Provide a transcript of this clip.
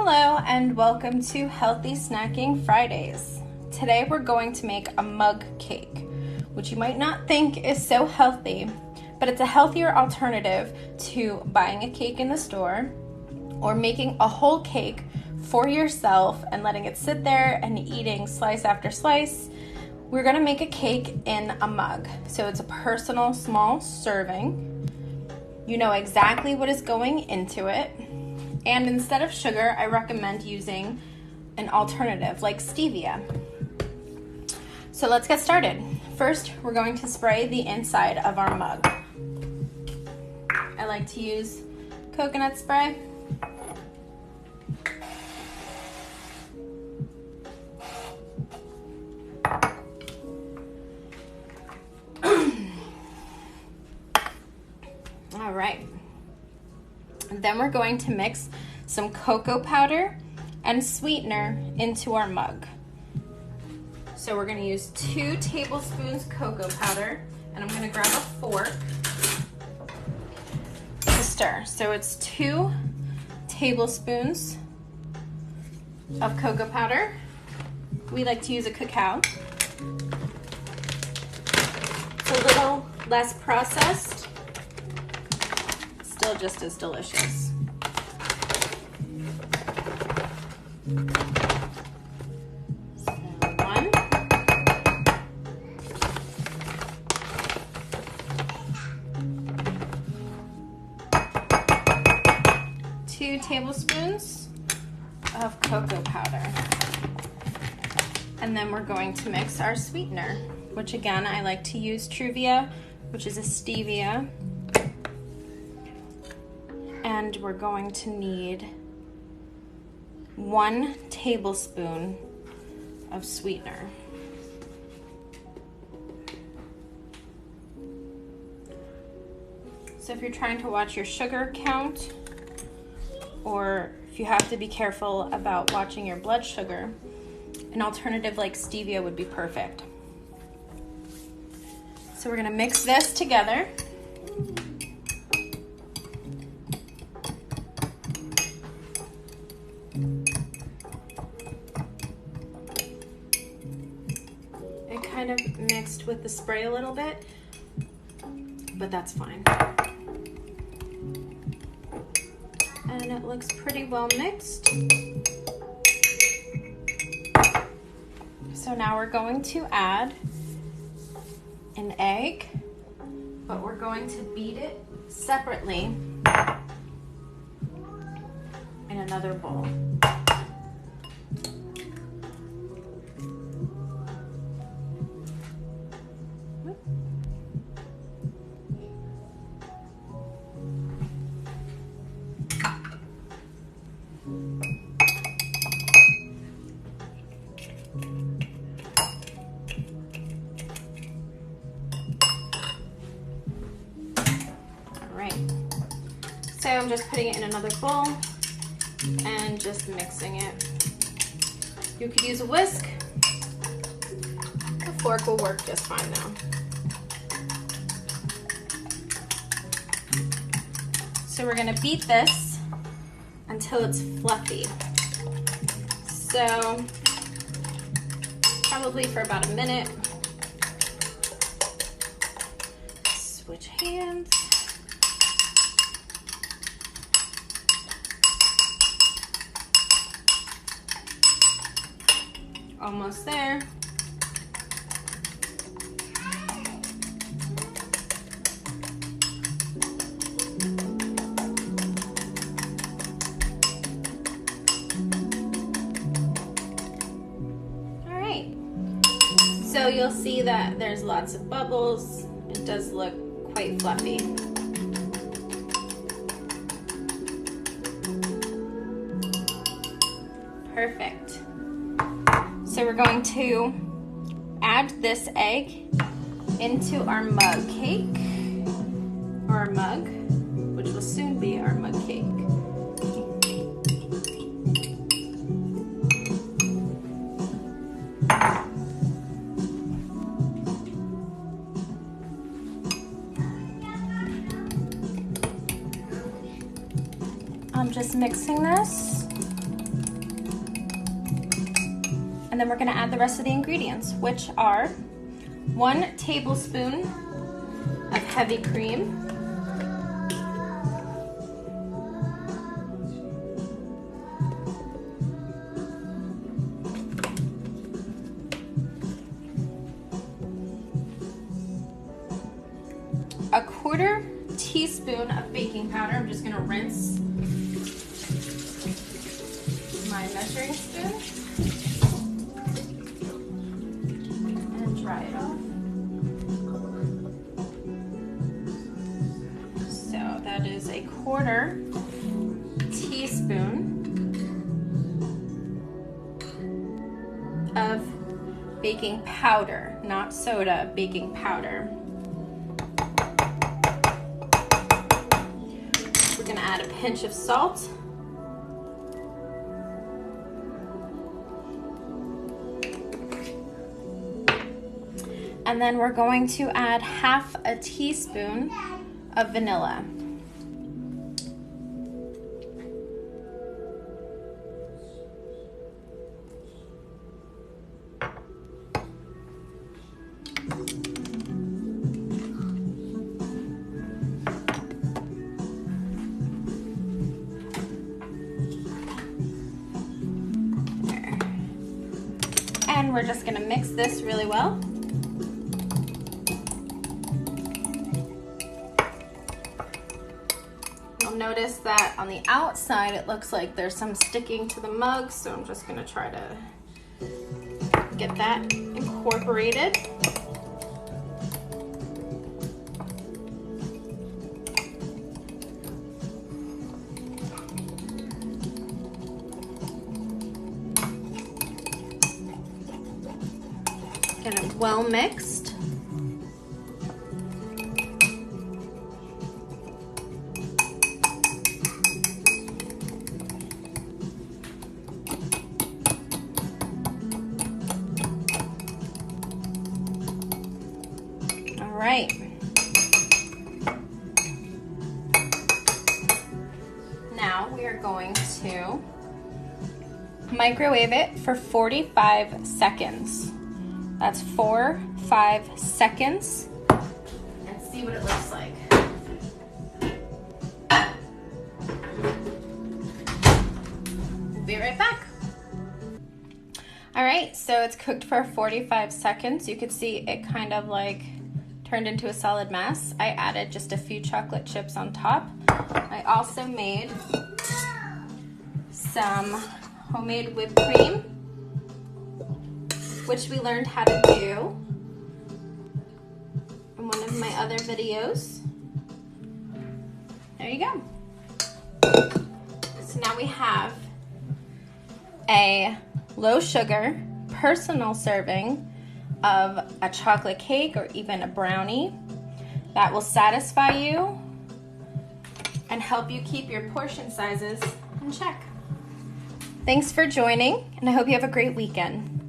Hello and welcome to Healthy Snacking Fridays. Today we're going to make a mug cake, which you might not think is so healthy, but it's a healthier alternative to buying a cake in the store or making a whole cake for yourself and letting it sit there and eating slice after slice. We're going to make a cake in a mug. So it's a personal small serving. You know exactly what is going into it. And instead of sugar, I recommend using an alternative like stevia. So let's get started. First, we're going to spray the inside of our mug. I like to use coconut spray. All right. And then we're going to mix some cocoa powder and sweetener into our mug. So we're going to use 2 tablespoons cocoa powder, and I'm going to grab a fork to stir. So it's 2 tablespoons of cocoa powder. We like to use a cacao. It's a little less processed, still just as delicious. So 1. 2 tablespoons of cocoa powder. And then we're going to mix our sweetener, which again, I like to use Truvia, which is a stevia. And we're going to need 1 tablespoon of sweetener. So if you're trying to watch your sugar count, or if you have to be careful about watching your blood sugar, an alternative like stevia would be perfect. So we're going to mix this together. It kind of mixed with the spray a little bit, but that's fine. And it looks pretty well mixed. So now we're going to add an egg, but we're going to beat it separately in another bowl. So I'm just putting it in another bowl and just mixing it. You could use a whisk. A fork will work just fine now. So we're gonna beat this until it's fluffy. So probably for about a minute. Switch hands. Almost there. All right. So you'll see that there's lots of bubbles. It does look quite fluffy. Perfect. So we're going to add this egg into our mug cake, or our mug, which will soon be our mug cake. I'm just mixing this And then we're gonna add the rest of the ingredients, which are 1 tablespoon of heavy cream, 1/4 teaspoon of baking powder. I'm just gonna rinse my measuring spoon and dry it off. So that is 1/4 teaspoon of baking powder, not soda, baking powder. We're gonna add a pinch of salt. And then we're going to add 1/2 teaspoon of vanilla. And we're just gonna mix this really well. You'll notice that on the outside it looks like there's some sticking to the mug, so I'm just gonna try to get that incorporated. Get it well mixed. All right. Now we are going to microwave it for 45 seconds. That's 4-5 seconds, and see what it looks like. We'll be right back. All right, so it's cooked for 45 seconds. You could see it kind of like turned into a solid mess. I added just a few chocolate chips on top. I also made some homemade whipped cream, which we learned how to do in one of my other videos. There you go. So now we have a low sugar personal serving of a chocolate cake or even a brownie that will satisfy you and help you keep your portion sizes in check. Thanks for joining, and I hope you have a great weekend.